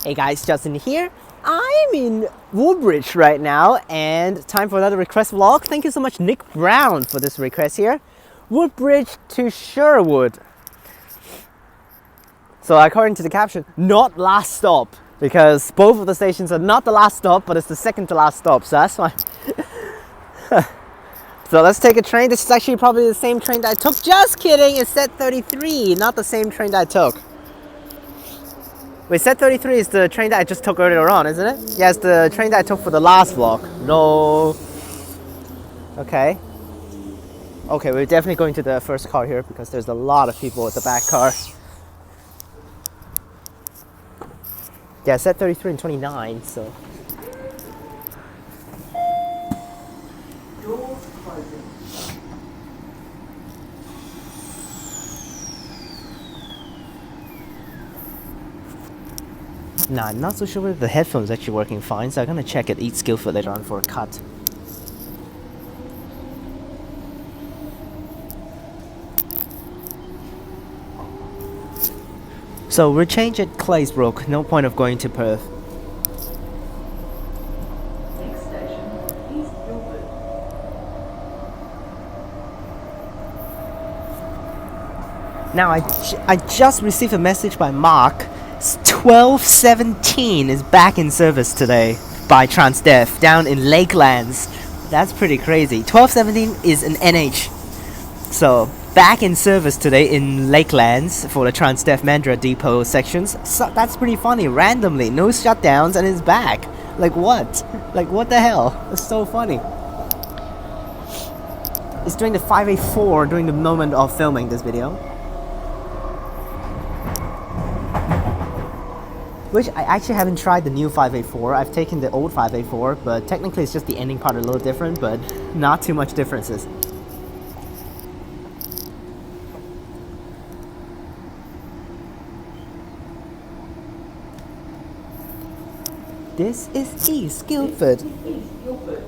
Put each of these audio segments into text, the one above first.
Hey guys, Justin here. I'm in Woodbridge right now and time for another request vlog. Thank you so much Nick Brown for this request here. Woodbridge to Sherwood. So according to the caption, not last stop, because both of the stations are not the last stop, but it's the second to last stop, so that's fine. So let's take a train. This is actually probably the same train that I took. Just kidding, it's set 33, not the same train that I took. Wait, set 33 is the train that I just took earlier on, isn't it? Yeah, it's the train that I took for the last vlog. No. Okay. Okay, we're definitely going to the first car here because there's a lot of people at the back car. Yeah, set 33 and 29, so. Doors closing. Nah, I'm not so sure whether the headphones are actually working fine, so I'm gonna check at East Guildford later on for a cut. So we're changed at Claisebrook, no point of going to Perth. Next station, East Guildford. Now I just received a message by Mark. 1217 is back in service today by TransDef down in Lakelands. That's pretty crazy. 1217 is an NH. So back in service today in Lakelands for the TransDef Mandurah Depot sections. So that's pretty funny. Randomly, no shutdowns, and it's back. Like what? Like what the hell? It's so funny. It's during the 584 during the moment of filming this video. Which I actually haven't tried the new 584. I've taken the old 584, but technically it's just the ending part a little different, but not too much differences. This is East Guildford. East Guildford.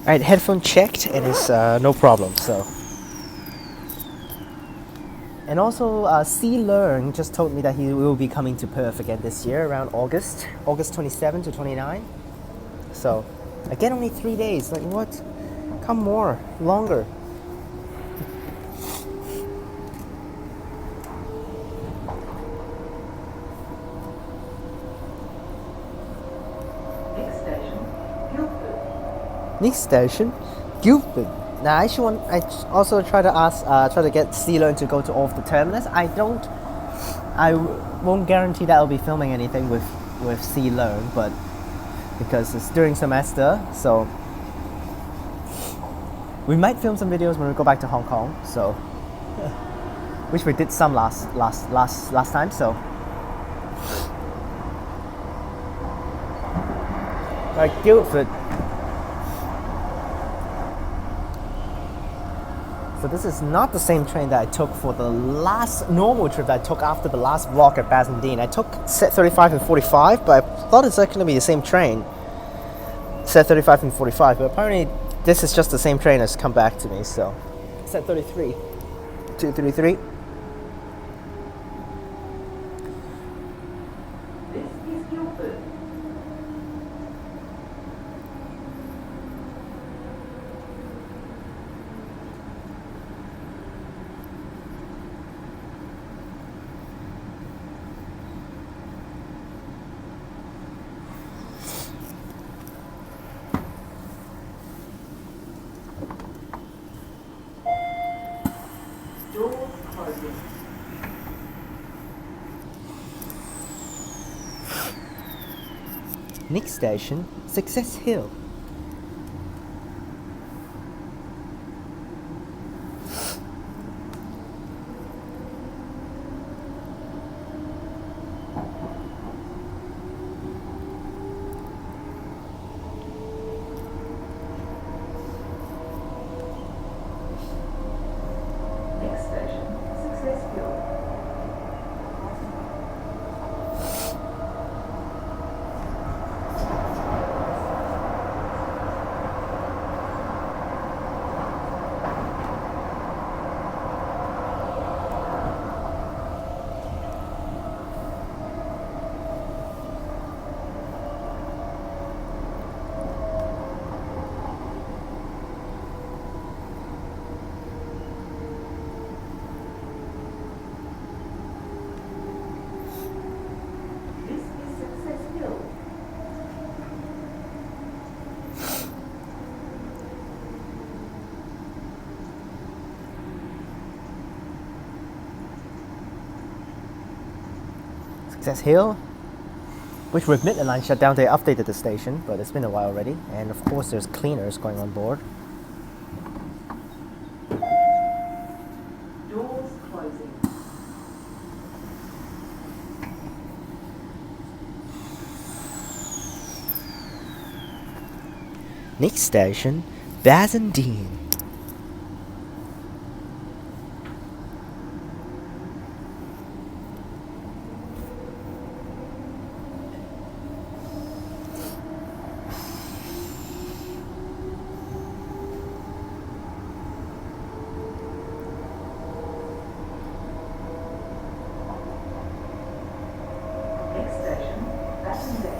Alright, headphone checked and it's no problem, so. And also, C Learn just told me that he will be coming to Perth again this year around August 27 to 29. So, again, only 3 days. Like, what? Come more, longer. Next station, Guildford. Now I also try to get Steeler to go to all of the Terminus. I won't guarantee that I'll be filming anything with C Learn, but because it's during semester, so we might film some videos when we go back to Hong Kong. So, which we did some last time. So, right, Guildford. So this is not the same train that I took for the last normal trip that I took after the last vlog at Bassendean. I took set 35 and 45, but I thought it's actually going to be the same train. Set 35 and 45, but apparently this is just the same train that's come back to me, so. Set 33. 233. This is Guildford. Doors closing. Next station, Success Hill. Next station, Access Hill, which with Midland line shut down, they updated the station, but it's been a while already. And of course, there's cleaners going on board. Doors closing. Next station, Bassendean. Next station, Armadale.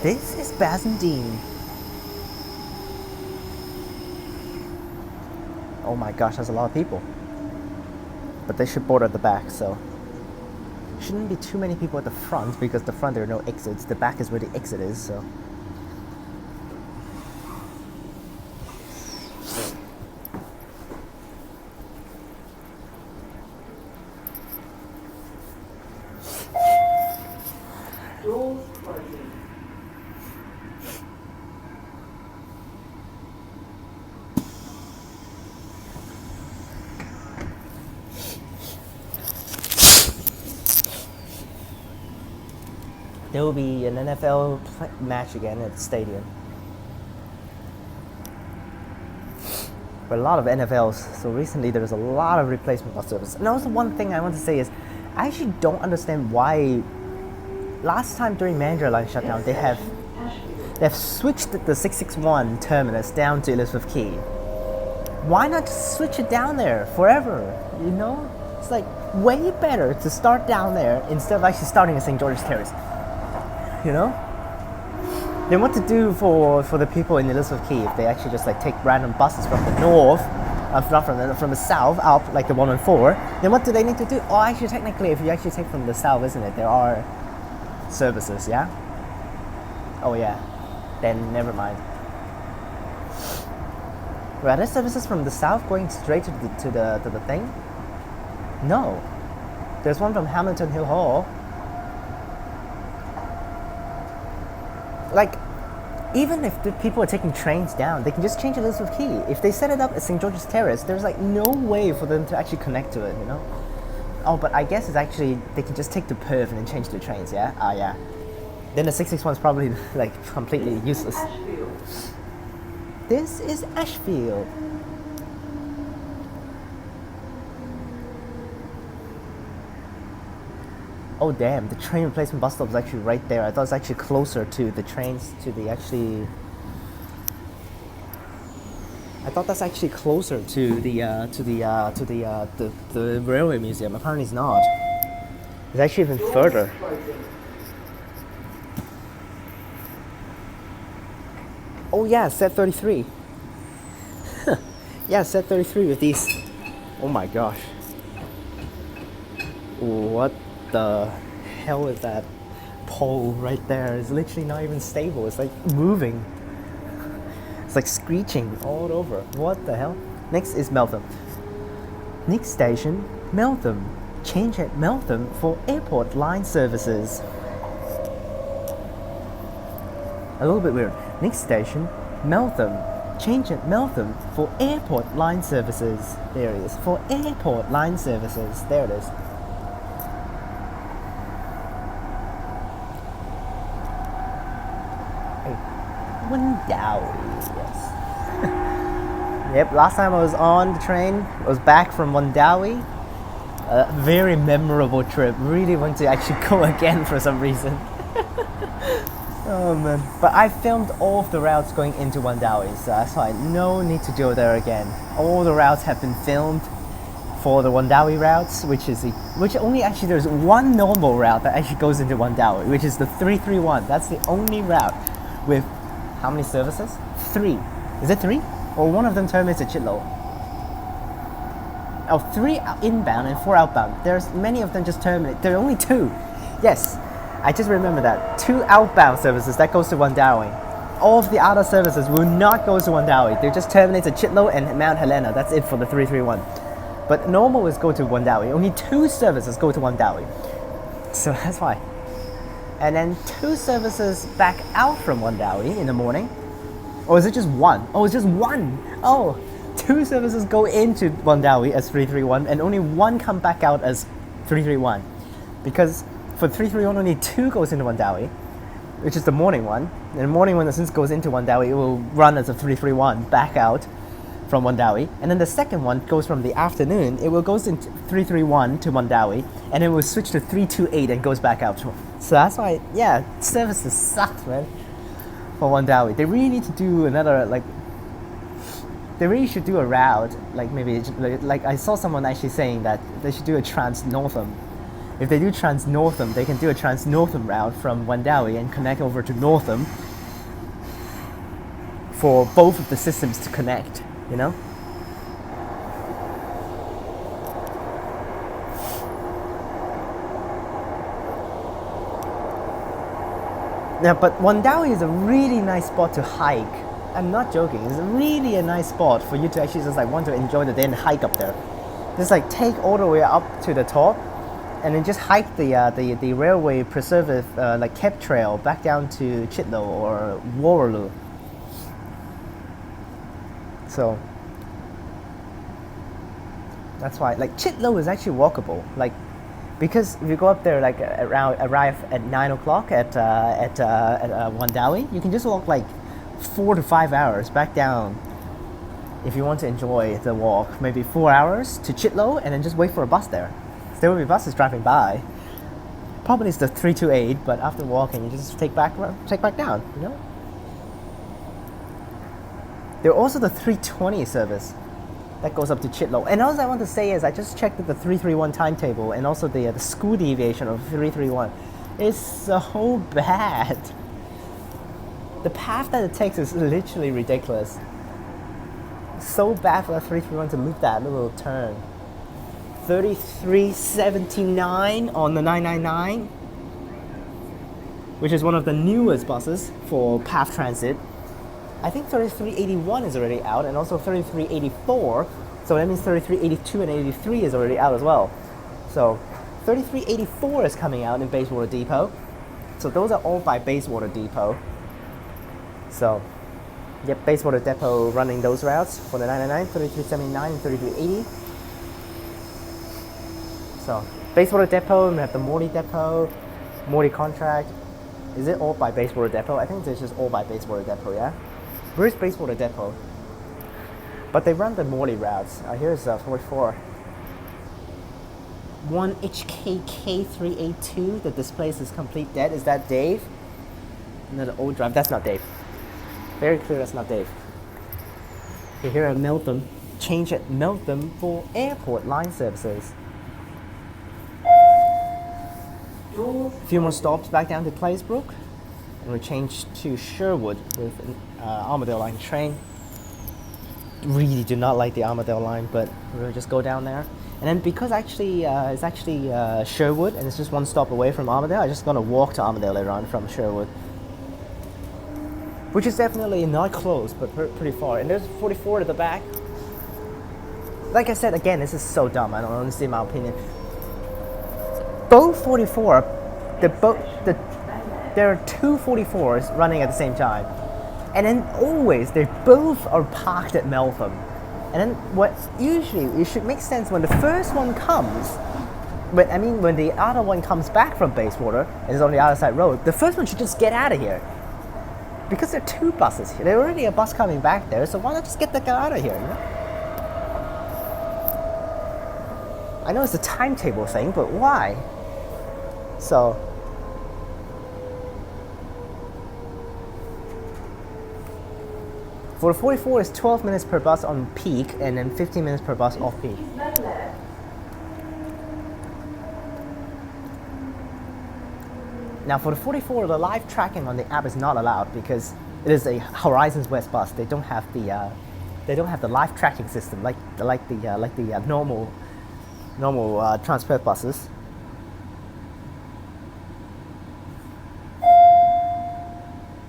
This is Bassendean. Oh my gosh, that's a lot of people. But they should board at the back, so shouldn't be too many people at the front, because the front there are no exits. The back is where the exit is, so. Doors closing. There will be an NFL match again at the stadium. But a lot of NFLs, so recently there's a lot of replacement bus service. And also one thing I want to say is, I actually don't understand why last time during Mandurah line shutdown they've switched the 661 terminus down to Elizabeth Quay. Why not just switch it down there forever? You know? It's like way better to start down there instead of actually starting at St. George's Terrace. You know? Then what to do for the people in Elizabeth Quay if they actually just like take random buses from the north, not from the south up, like the 114, then what do they need to do? Oh, actually technically if you actually take from the south, isn't it? There are services, yeah? Oh yeah. Then never mind. Are there services from the south going straight to the thing? No. There's one from Hamilton Hill Hall. Like, even if the people are taking trains down, they can just change Elizabeth Quay. If they set it up at St. George's Terrace, there's like no way for them to actually connect to it, you know? Oh, but I guess it's actually, they can just take to Perth and then change the trains, yeah? Ah, yeah. Then the 661 is probably like completely useless. Ashfield. This is Ashfield. Oh damn, the train replacement bus stop is actually right there. I thought it's actually closer to the trains, to the actually... I thought that's actually closer to the railway museum. Apparently it's not. It's actually even further. Oh yeah, set 33. Yeah, set 33 with these. Oh my gosh. What the hell is that pole right there? It's literally not even stable. It's like moving. It's like screeching all over. What the hell? Next is Meltham. Next station, Meltham. Change at Meltham for airport line services. A little bit weird. Next station, Meltham. Change at Meltham for airport line services. There it is. For airport line services. There it is. Wandowie, yes. Yep, last time I was on the train, I was back from Wandowie. A very memorable trip. Really want to actually go again for some reason. Oh man. But I filmed all of the routes going into Wandowie, so that's why no need to go there again. All the routes have been filmed for the Wandowie routes, which only actually there's one normal route that actually goes into Wandowie, which is the 331. That's the only route with how many services? 3. Is it 3? Or one of them terminates at Chitlow? Oh, 3 inbound and 4 outbound. There's many of them just terminate. There are only 2. Yes, I just remember that. 2 outbound services that goes to Wandowie. All of the other services will not go to Wandowie. They just terminate at Chitlow and Mount Helena. That's it for the 331. But normal is go to Wandowie. Only 2 services go to Wandowie. So that's why. And then 2 services back out from Wandowie in the morning. Or is it just 1? Oh, it's just 1. Oh, 2 services go into Wandowie as 331 and only 1 come back out as 331. Because for 331 only 2 goes into Wandowie, which is the morning one. And the morning one, since goes into Wandowie, it will run as a 331 back out from Wandowie. And then the second one goes from the afternoon. It will goes into 331 to Wandowie, and it will switch to 328 and goes back out. So that's why, yeah, services suck, man. For Wandowie, they really need to do another they really should do a route, like maybe like I saw someone actually saying that they should do a Trans-Northam. If they do Trans-Northam, they can do a Trans-Northam route from Wandowie and connect over to Northam for both of the systems to connect, you know? Yeah, but Wandowie is a really nice spot to hike. I'm not joking. It's really a nice spot for you to actually just like want to enjoy the day and hike up there. Just like take all the way up to the top, and then just hike the railway preservative like Kep Trail back down to Chitlow or Warraloo. So that's why like Chitlow is actually walkable. Like because if you go up there like arrive at 9 o'clock at Wandowie, you can just walk like 4 to 5 hours back down. If you want to enjoy the walk, maybe 4 hours to Chitlow and then just wait for a bus there. There will be buses driving by. Probably it's the 328, but after walking, you just take back down. You know. There are also the 320 service that goes up to Chitlow. And also I want to say is I just checked the 331 timetable and also the school deviation of 331. It's so bad. The path that it takes is literally ridiculous. So bad for the 331 to move that little turn. 3379 on the 999, which is one of the newest buses for PATH Transit. I think 3381 is already out, and also 3384, so that means 3382 and 83 is already out as well. So 3384 is coming out in Bayswater Depot. So those are all by Bayswater Depot. So yep, Bayswater Depot running those routes for the 999, 3379 and 3380. So Bayswater Depot, we have the Morley Depot, Morley Contract. Is it all by Bayswater Depot? I think it's just all by Bayswater Depot, yeah? Where's Bayswater Depot? But they run the Morley routes. Here's 44. 1HKK382, the display is complete dead. Is that Dave? Another old drive. That's not Dave. Very clear that's not Dave. Okay, here at Meltham. Change at Meltham for airport line services. A few more stops back down to Claisebrook, and we change to Sherwood with an Armadale line train. Really do not like the Armadale line, but we'll just go down there. And then because actually it's actually Sherwood, and it's just one stop away from Armadale, I'm just gonna walk to Armadale later on from Sherwood, which is definitely not close, but pretty far. And there's 44 at the back. Like I said, again, this is so dumb. I don't understand my opinion. Both 44, there are 2 44s running at the same time, and then always they both are parked at Meltham. And then what usually it should make sense when the first one comes, when the other one comes back from Bayswater and is on the other side road, the first one should just get out of here. Because there are 2 buses here. There's already a bus coming back there, so why not just get the guy out of here, you know? I know it's a timetable thing, but why? So for the 44 is 12 minutes per bus on peak and then 15 minutes per bus off peak. Now for the 44, the live tracking on the app is not allowed because it is a Horizons West bus. They don't have the live tracking system like the normal Transport buses.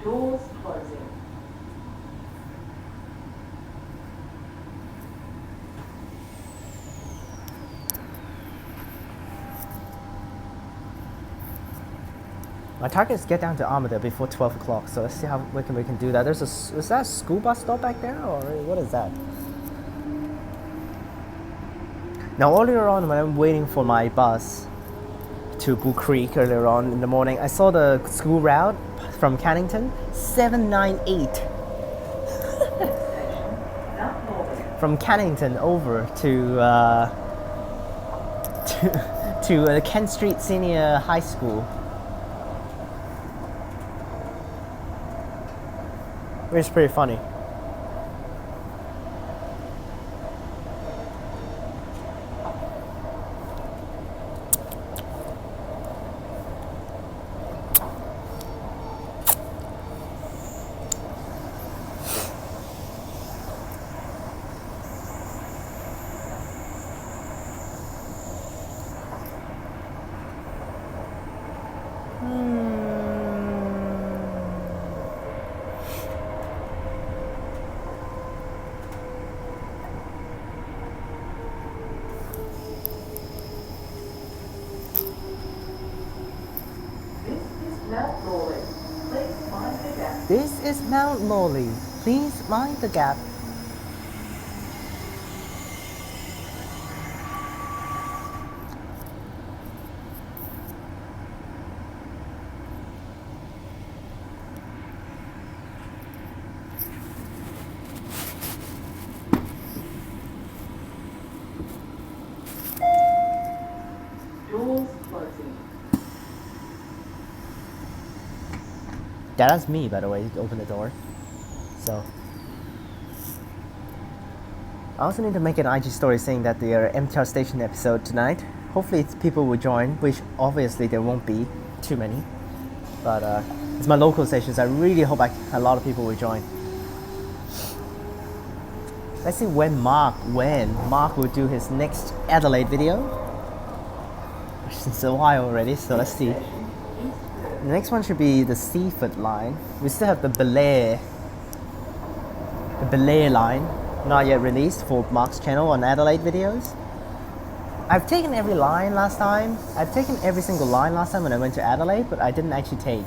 Doors closing. My target is to get down to Armadale before 12 o'clock, so let's see how we can do that. Is that a school bus stop back there, or what is that? Now earlier on when I'm waiting for my bus to Bull Creek earlier on in the morning, I saw the school route from Cannington, 798. From Cannington over to Kent Street Senior High School. Which is pretty funny. This is Mount Lawley. Please mind the gap. Doors closing. That's me, by the way, to open the door. So I also need to make an IG story saying that there are MTR station episode tonight. Hopefully people will join, which obviously there won't be too many. But it's my local stations. I really hope a lot of people will join. Let's see when Mark will do his next Adelaide video. It's a while already, so let's see. The next one should be the Seaford line. We still have the Belair line, not yet released for Mark's channel on Adelaide videos. I've taken every line last time. I've taken every single line last time when I went to Adelaide, but I didn't actually take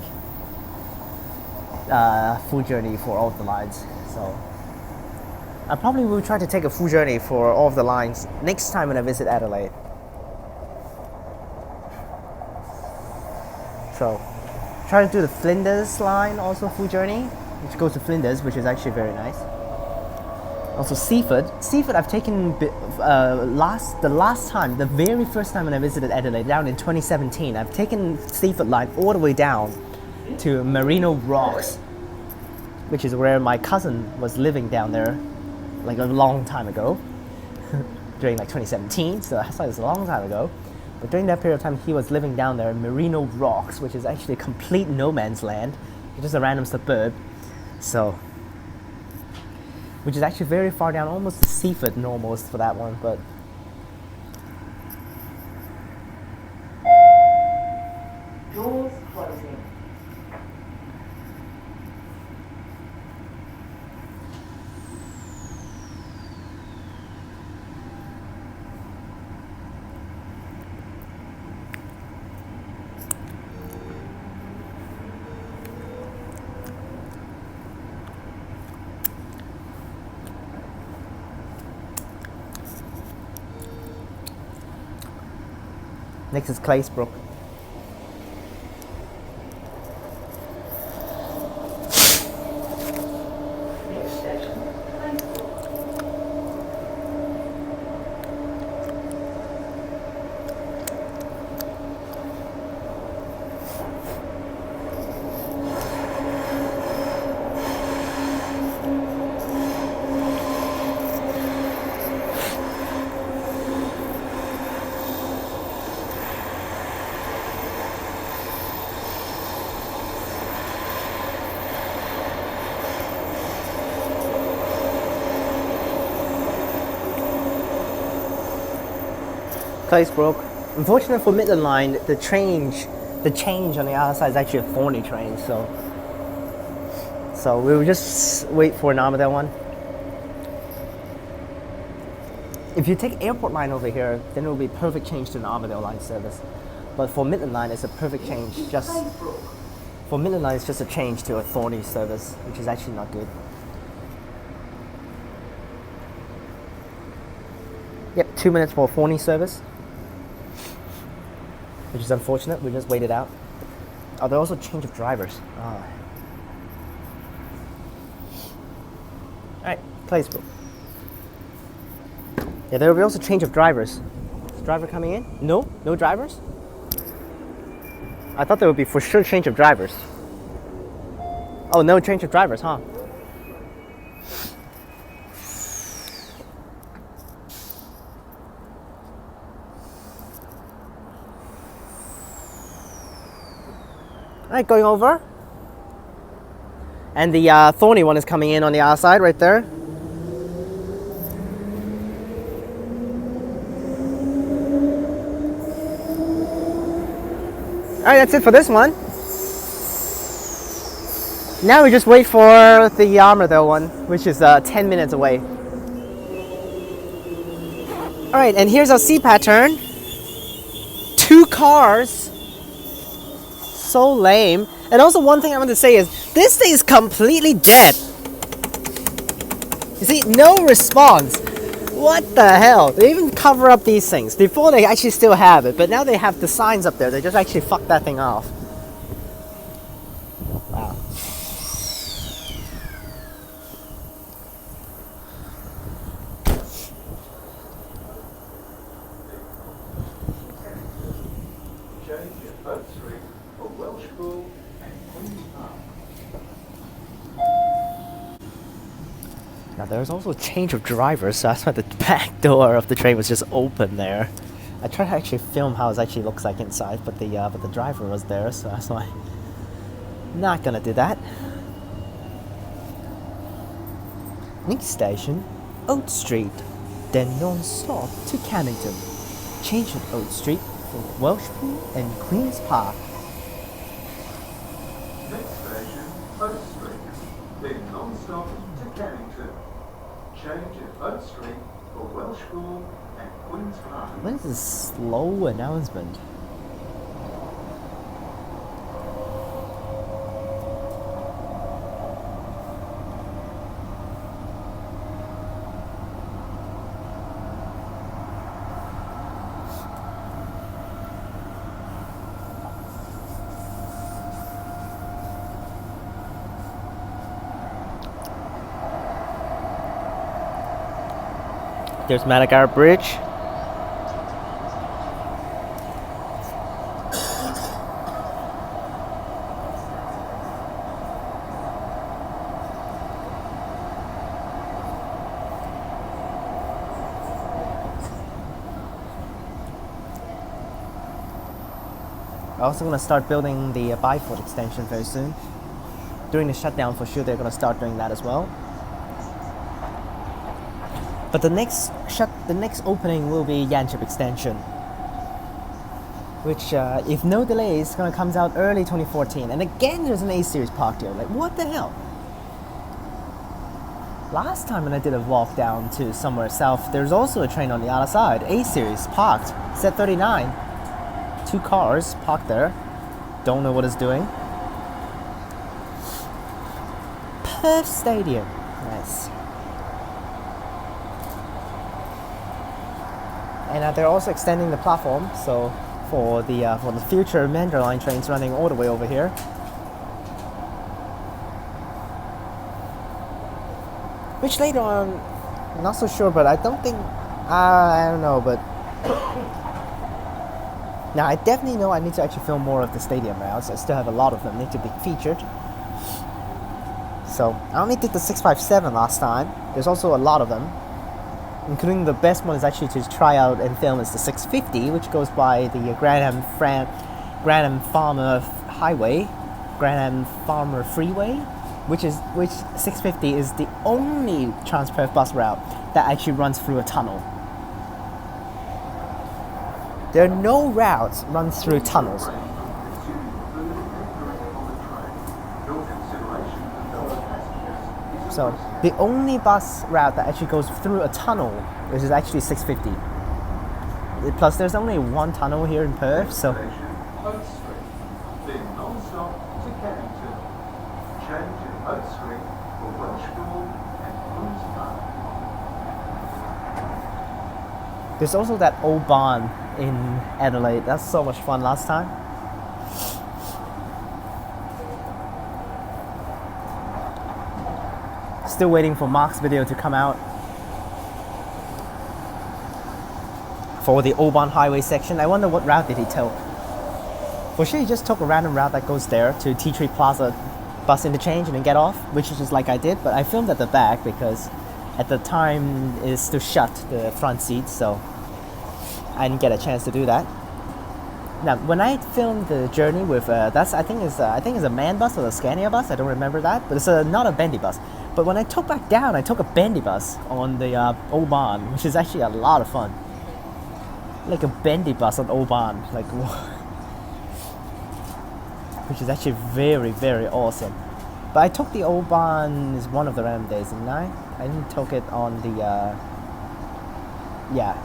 full journey for all of the lines. So I probably will try to take a full journey for all of the lines next time when I visit Adelaide. So try to do the Flinders line, also full journey, which goes to Flinders, which is actually very nice. Also Seaford. I've taken the very first time when I visited Adelaide, down in 2017. I've taken Seaford line all the way down to Merino Rocks, which is where my cousin was living down there, like a long time ago, during like 2017. So I thought it was a long time ago. But during that period of time, he was living down there in Merino Rocks, which is actually a complete no man's land. It's just a random suburb. So, which is actually very far down, almost to Seaford almost for that one, but Doors closing. next is Claisebrook. Next station, Claisebrook. Claisebrook. Unfortunately for Midland line, the change on the other side is actually a Thorny train, so we will just wait for an Armadale one. If you take airport line over here, then it will be perfect change to an Armadale line service. But for Midland line, it's a perfect change. For Midland line, it's just a change to a Thorny service, which is actually not good. Yep, 2 minutes for a Thorny service, which is unfortunate. We just waited out. Oh, there also change of drivers. Oh. Alright, Claisebrook. Yeah, there will be also change of drivers. Is the driver coming in? No? No drivers? I thought there would be for sure change of drivers. Oh, no change of drivers, huh? Alright, going over. And the Thorny one is coming in on the other side right there. Alright, that's it for this one. Now we just wait for the Armadale one, which is 10 minutes away. Alright, and here's our sea pattern. 2 cars. So lame. And also one thing I want to say is, this thing is completely dead. You see, no response. What the hell? They even cover up these things. Before they actually still have it, but now they have the signs up there. They just actually fucked that thing off. Wow. Now there's also a change of drivers, so that's why the back door of the train was just open there. I tried to actually film how it actually looks like inside, but the driver was there, so that's why not gonna do that. Next station, Oat Street, then non-stop to Cannington. Change at Oat Street for Welshpool and Queen's Park. Next station, Oat Street, then non-stop to Cannington. Change at Oat Street for Welshpool and Queen's Park. What is this slow announcement? There's Madagar Bridge. I'm also going to start building the Bayswater extension very soon. During the shutdown, for sure, they're going to start doing that as well. But the next opening will be Yanchep extension, which, if no delays, is going to come out early 2014. And again, there's an A-series park deal. Like, what the hell? Last time when I did a walk down to somewhere south, there's also a train on the other side, A-series parked, set 39. 2 cars parked there. Don't know what it's doing. Perth Stadium. Nice. And they're also extending the platform, so for the future Mandra line trains running all the way over here. Which later on, not so sure, but I don't think, I don't know, but now I definitely know I need to actually film more of the stadium routes. I still have a lot of them need to be featured. So I only did the 657 last time. There's also a lot of them, including the best one is actually to try out and film is the 650, which goes by the Granham Farmer Highway, Granham Farmer Freeway, which 650 is the only TransPerth bus route that actually runs through a tunnel. There are no routes run through tunnels. Consuming food and drink on the train. Your consideration for fellow passengers is So appreciated. the only bus route that actually goes through a tunnel, which is actually 650. Plus, there's only one tunnel here in Perth, so Station, Oak Street. Then non-stop to Cannington. Change at Oak Street for Welsh School and Queen's Park. there's also that old barn in Adelaide. That's so much fun last time. Still waiting for Mark's video to come out for the Oban Highway section. I wonder what route did he take. For sure he just took a random route that goes there to Tea Tree Plaza bus interchange and then get off, which is just like I did, but I filmed at the back because at the time it's still shut, the front seats, so I didn't get a chance to do that. Now, when I filmed the journey with that's I think is a man bus or a Scania bus. I don't remember that, but it's not a bendy bus. But when I took back down, I took a bendy bus on the Oban, which is actually a lot of fun. Like a bendy bus on Oban, like, which is actually very, very awesome. But I took the Oban is one of the random days, didn't I? I didn't took it on the yeah.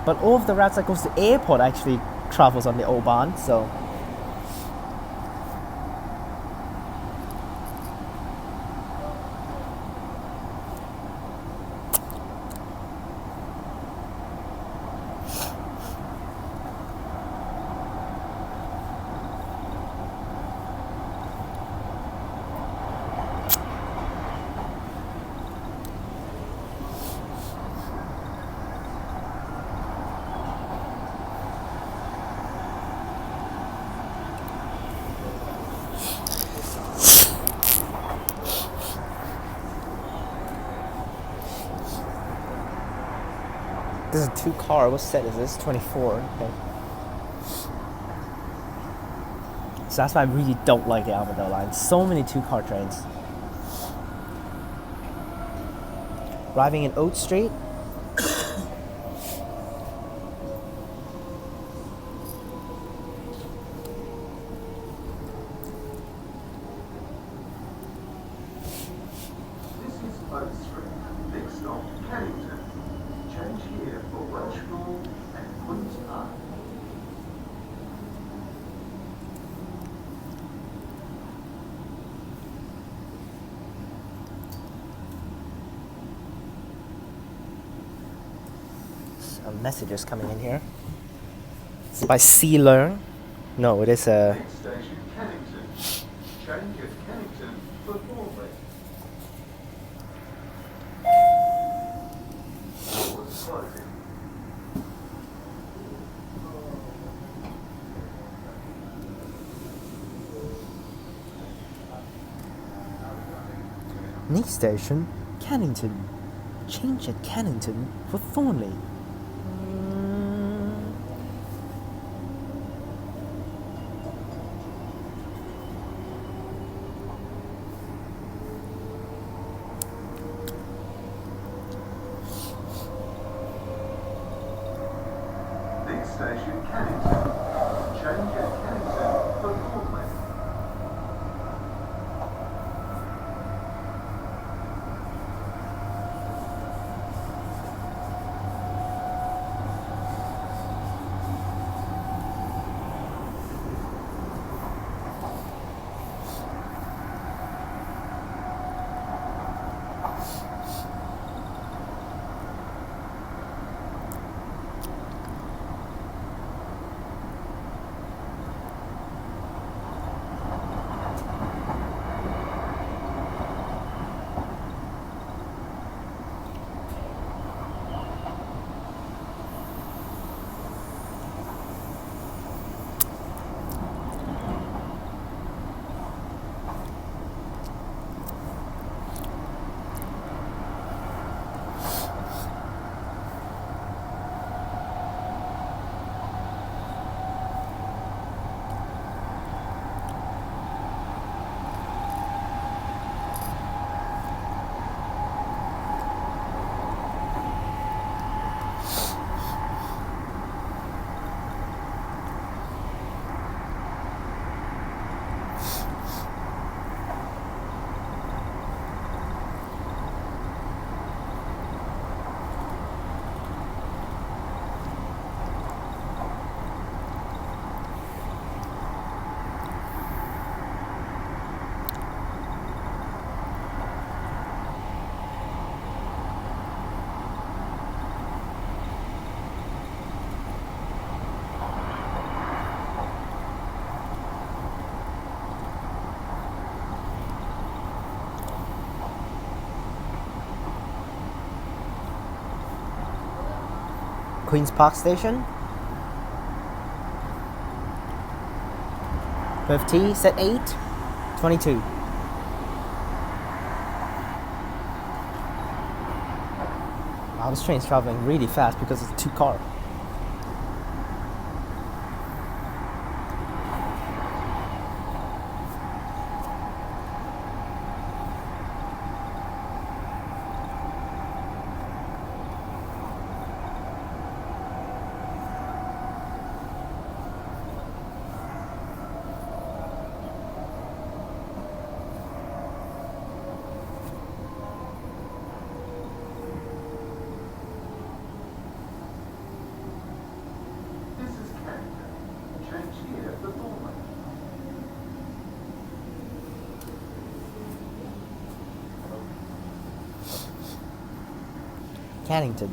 But all of the routes that goes to the airport actually travels on the Oban, so this is a 2-car. What set is this? 24. Okay. So that's why I really don't like the Armadale line. So many 2-car trains. Arriving in Oak Street. This is Oak Street. Next stop, Cannington. Change here for Welsh School and Queen's Park. Some messages coming in here. It's by C Learn. No, it is a. Next station, Cannington. Change at Cannington for Thornley. Doors closing. Next station, Cannington. Change at Cannington for Thornley. Next station, Cannington. Change at Cannington for Thornley. Queen's Park Station. With T, set 8, 22. Wow, this train's traveling really fast because it's 2-car. This is Cannington. Change here for Thornley. Cannington.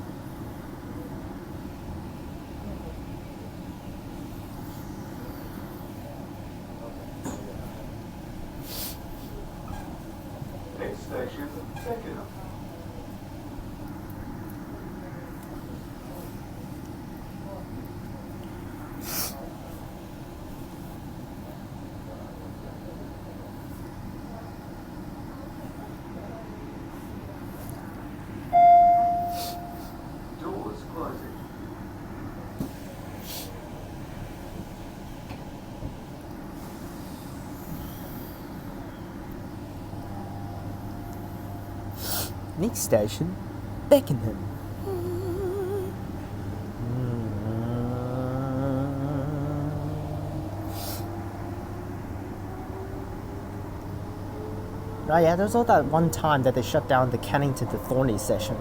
Next station, Beckenham. Doors closing. Next station, Beckenham. Oh yeah, there's all that one time that they shut down the Cannington to Thorney section.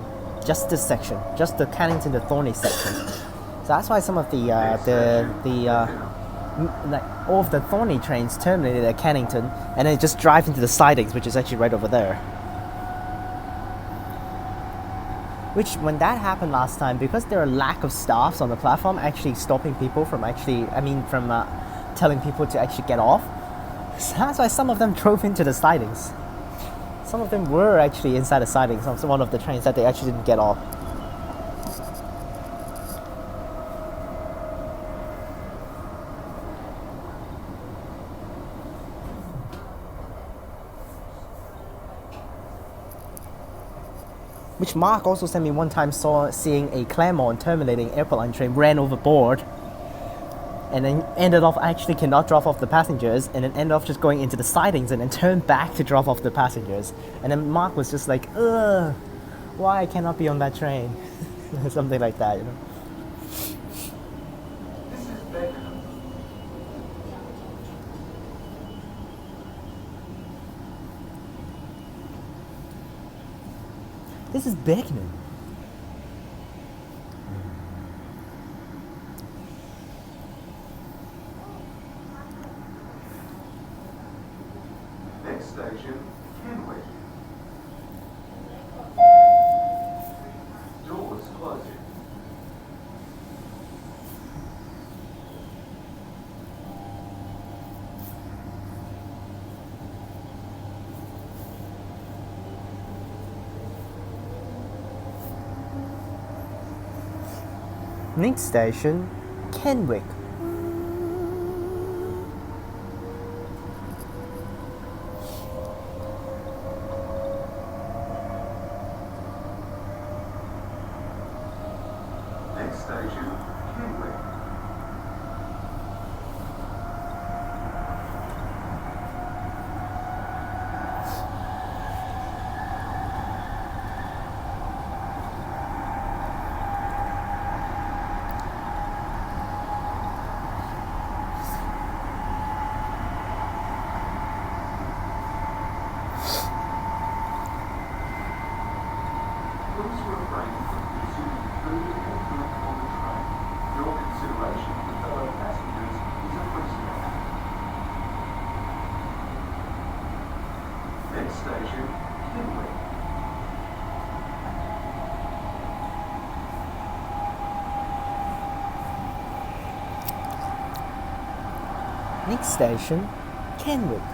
Just this section, just the Cannington to Thorney section. So that's why some of like all of the Thorney trains terminated at Cannington, and then just drive into the sidings, which is actually right over there. Which, when that happened last time, because there are lack of staffs on the platform actually stopping people from telling people to actually get off, so that's why some of them drove into the sidings. Some of them were actually inside the sidings on one of the trains that they actually didn't get off. Which Mark also sent me one time seeing a Claremont terminating airport line train ran overboard, and then ended off actually cannot drop off the passengers, and then ended off just going into the sidings and then turned back to drop off the passengers. And then Mark was just like, ugh, why I cannot be on that train? Something like that, you know. This is Beckenham. This is Beckenham. Next station, Kenwick. Doors closing. Next station, Kenwick. Next station, Kenwick. Please refrain from consuming food or drink on the train. Your consideration for fellow passengers is appreciated. Next station, Kenwick. Next station, Kenwick.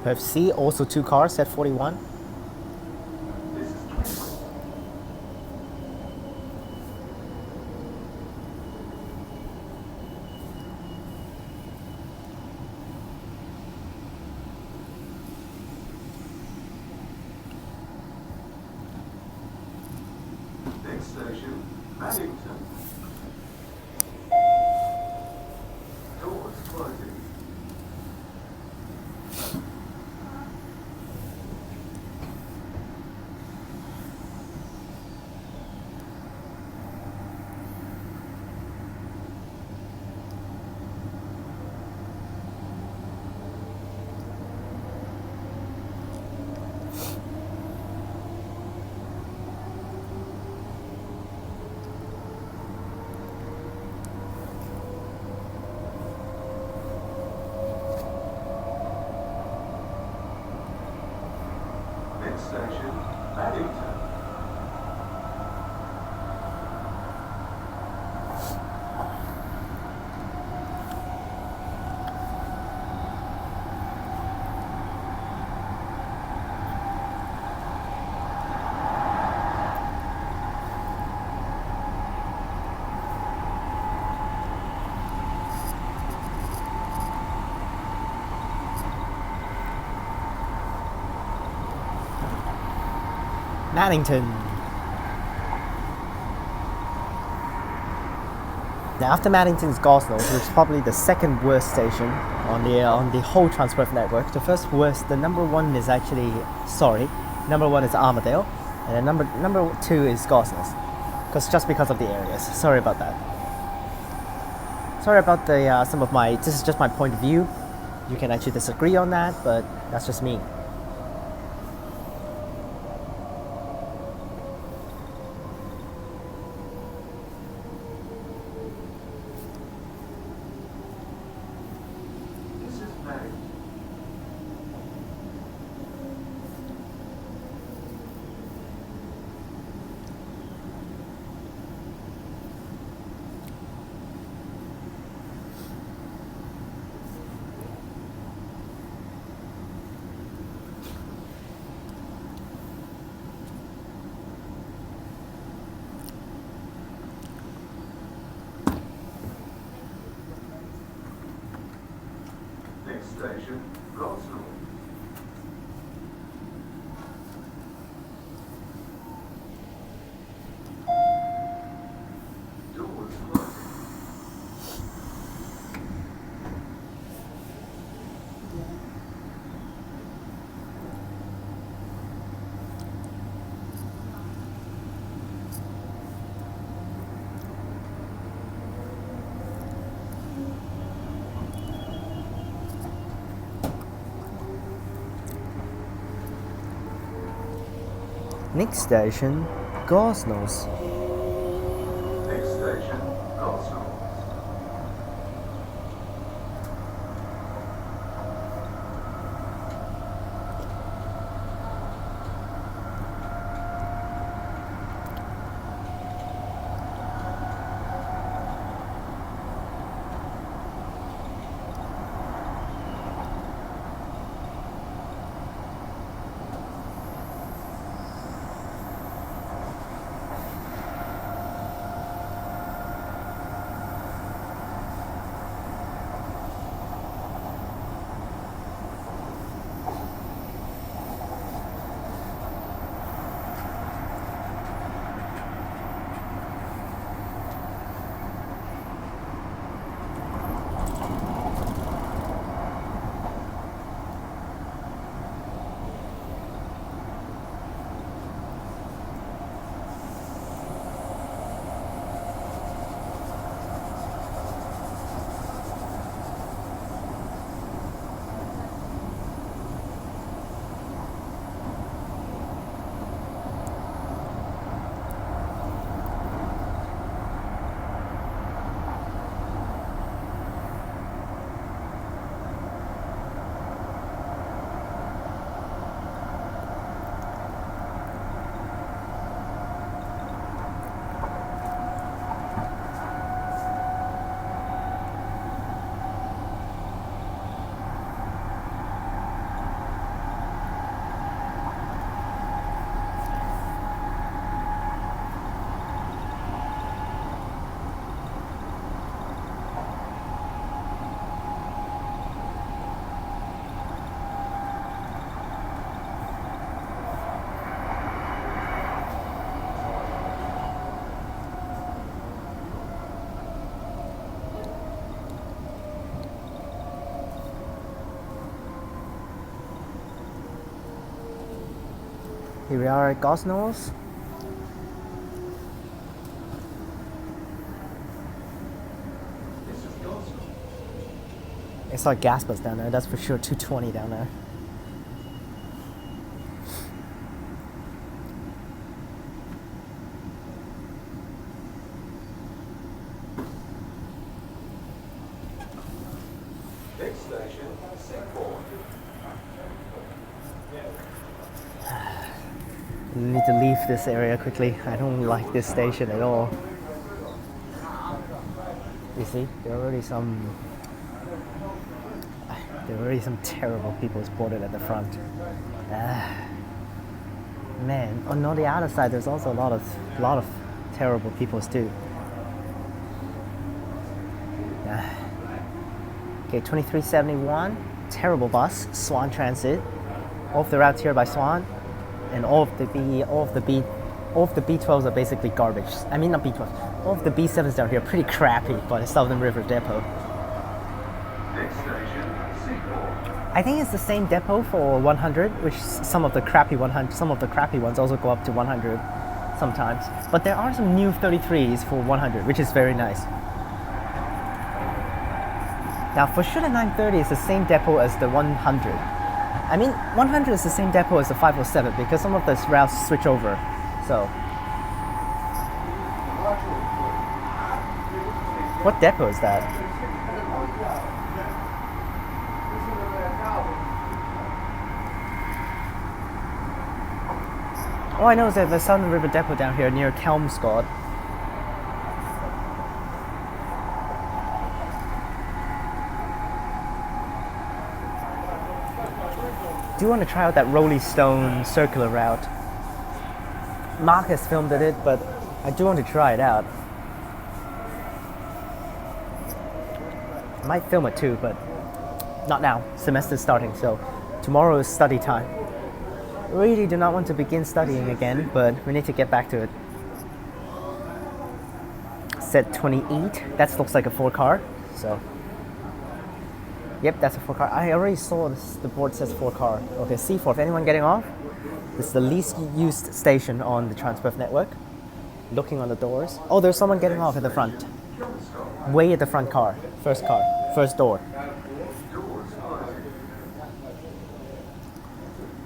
Perth C, also 2 cars, set 41. This is Midland. Next station, Maddington. Doors closing. Next station, Maddington. Maddington. Now after Maddington's Gosnells, which is probably the second worst station on the whole Transperth network. The first worst, the number one is actually, number one is Armadale, and then number 2 is Gosnells, just because of the areas. Sorry about that. Sorry about the this is just my point of view. You can actually disagree on that, but that's just me. This is Maddington. Next station, Gosnell. Doors closing. Next station, Gosnells. Next station, Gosnell. Here we are at Gosnells. This is Gosnell. It's like gas bus down there, that's for sure. 220 down there. Next station, Seaport. We need to leave this area quickly. I don't like this station at all. You see, there are already some terrible people spotted at the front. Man, on the other side, there's also a lot of terrible people too. Okay, 2371, terrible bus, Swan Transit, off the route here by Swan, and all of the B12s are basically garbage. I mean, not B12s. All of the B7s down here are pretty crappy by the Southern River Depot. Next station, Seaport. I think it's the same depot for 100, which some of the crappy ones also go up to 100 sometimes. But there are some new 33s for 100, which is very nice. Now for sure the 930 is the same depot as the 100. I mean, 100 is the same depot as the 507 because some of the routes switch over. So, what depot is that? All I know is that the Southern River Depot down here near Kelmscott. I do want to try out that Rolling Stone circular route. Mark has filmed it, but I do want to try it out. I might film it too, but not now. Semester's starting, so tomorrow is study time. Really do not want to begin studying again, but we need to get back to it. Set 28, that looks like a 4-car, so. Yep, that's a 4-car. I already saw this, the board says 4-car. Okay, C4, if anyone getting off, this is the least used station on the TransWa network. Looking on the doors. Oh, there's someone getting off at the front. Way at the front car. First door.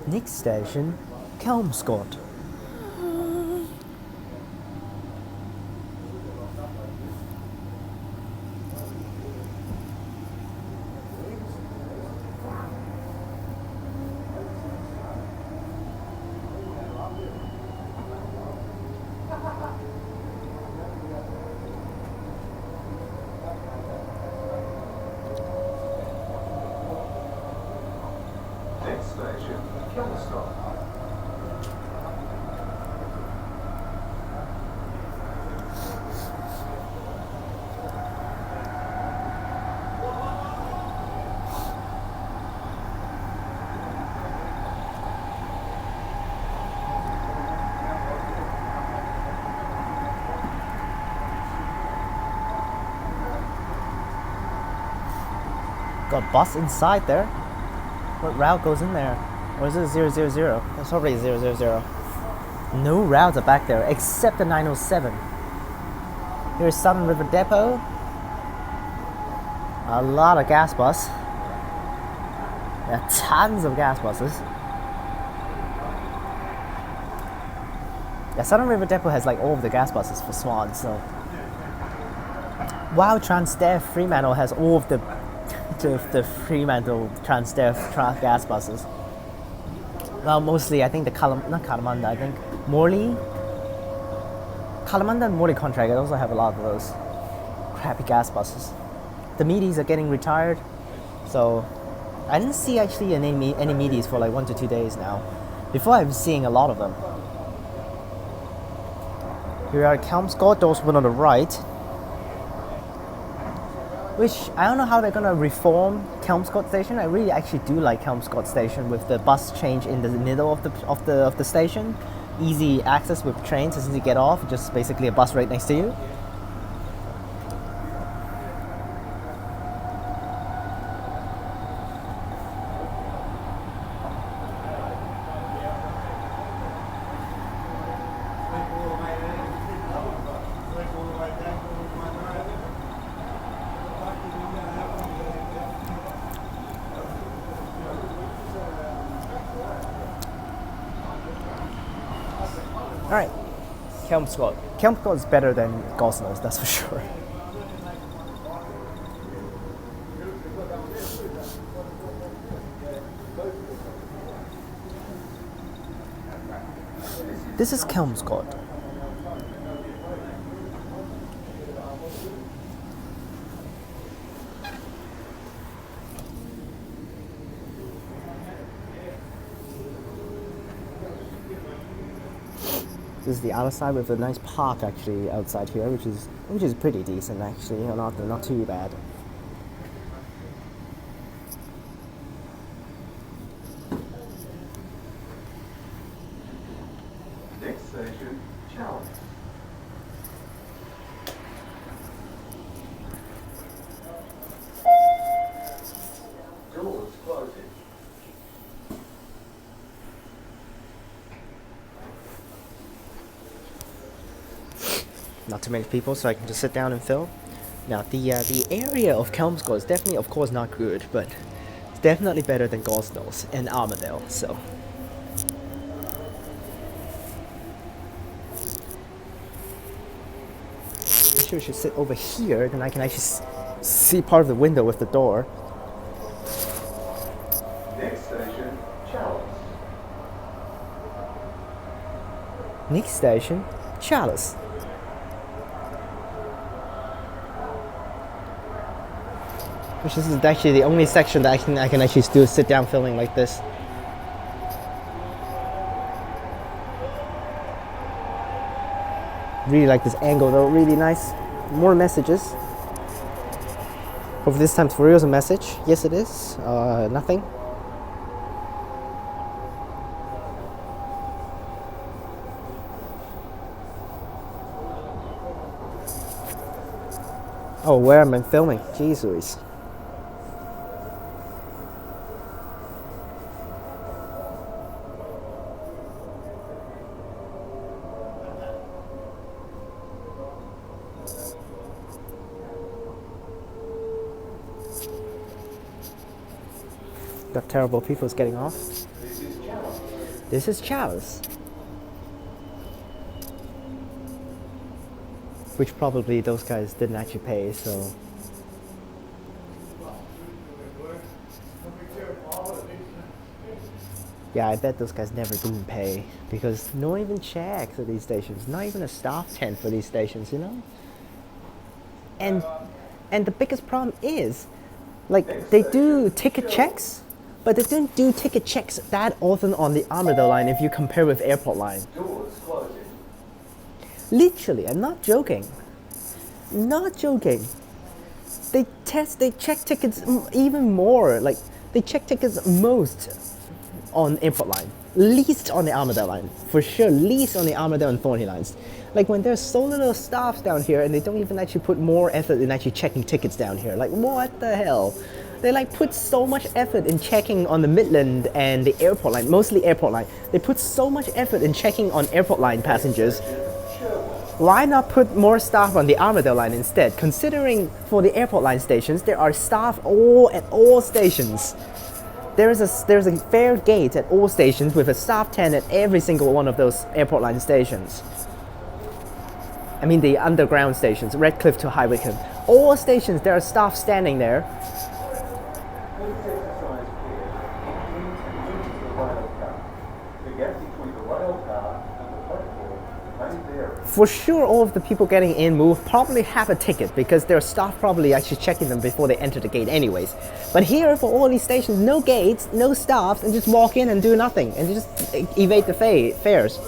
Next station, Kelmscott. Next station, Kelmscott. Got a bus inside there. What route goes in there? Or is it 000? That's probably 000. No routes are back there except the 907. Here's Southern River Depot. A lot of gas bus. Yeah, tons of gas buses. Yeah, Southern River Depot has like all of the gas buses for Swan, so. While TransDev Fremantle has all of the Fremantle TransDev gas buses. Well, mostly I think the not Kalamanda, I think Morley. Kalamanda and Morley contract, I also have a lot of those crappy gas buses. The meaties are getting retired, so I didn't see actually any meaties for like 1 to 2 days now. Before I was seeing a lot of them. Here we are at Kelmscott, those one on the right. Which I don't know how they're gonna reform Kelmscott Station. I really actually do like Kelmscott Station with the bus change in the middle of the station. Easy access with trains as soon as you get off, just basically a bus right next to you. Alright, Kelmscott. Kelmscott is better than Gosnells, that's for sure. This is Kelmscott. This is the other side with a nice park actually outside here, which is pretty decent actually, not too bad. Next station, Challenge. Doors closing. Not too many people, so I can just sit down and film. Now, the area of Kelmscott is definitely, of course, not good, but it's definitely better than Gosnells and Armadale, so. I'm sure I should sit over here, then I can actually see part of the window with the door. Next station, Chalice. Next station, Chalice. Which is actually the only section that I can actually do sit down filming like this. Really like this angle though, really nice. More messages. Hopefully this time for real is a message. Yes it is. Nothing. Oh, where am I filming? Jeez Louise. Got terrible people's getting off. This is Chalice. Which probably those guys didn't actually pay, so. Yeah, I bet those guys never didn't pay because no one even checks at these stations. Not even a staff tent for these stations, you know? And the biggest problem is, like, they do ticket checks, but they don't do ticket checks that often on the Armadale line if you compare with airport line. Doors closing. Literally, I'm not joking. Not joking. They check tickets even more. Like, they check tickets most on airport line. Least on the Armadale line. For sure, least on the Armadale and Thorney lines. Like, when there's so little staff down here and they don't even actually put more effort in actually checking tickets down here. Like, what the hell? They like put so much effort in checking on the Midland and the airport line, mostly airport line. They put so much effort in checking on airport line passengers. Why not put more staff on the Armadale line instead? Considering for the airport line stations, there are staff at all stations. There's a fare gate at all stations with a staff tent at every single one of those airport line stations. I mean the underground stations, Redcliffe to High Wycombe. All stations, there are staff standing there. Please exercise care. Include the rail car. The gap between the rail car and the platform may vary. For sure, all of the people getting in will probably have a ticket because their staff probably actually checking them before they enter the gate anyways. But here, for all these stations, no gates, no staffs, and just walk in and do nothing and just evade the fares.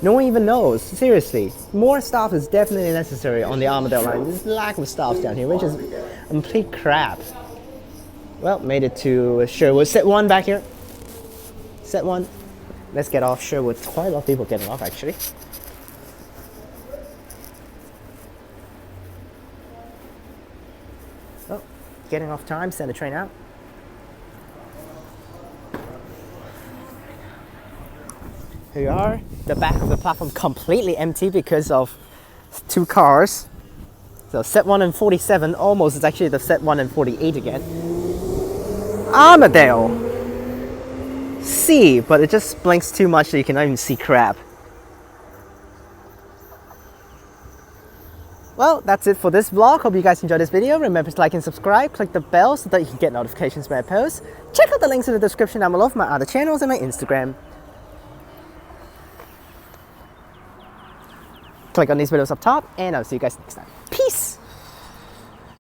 No one even knows, seriously. More staff is definitely necessary on the Armadale line. There's lack of staff down here, which is complete crap. Well, made it to Sherwood. Set 1 back here. Set 1. Let's get off Sherwood. Quite a lot of people getting off, actually. Oh, getting off time. Send the train out. Here you are. The back of the platform completely empty because of 2 cars. So set 1 and 47 almost is actually the set 1 and 48 again. Armadale! See, but it just blinks too much so you can not even see crap. Well, that's it for this vlog. Hope you guys enjoyed this video. Remember to like and subscribe, click the bell so that you can get notifications when I post. Check out the links in the description down below for my other channels and my Instagram. Click on these videos up top, and I'll see you guys next time. Peace!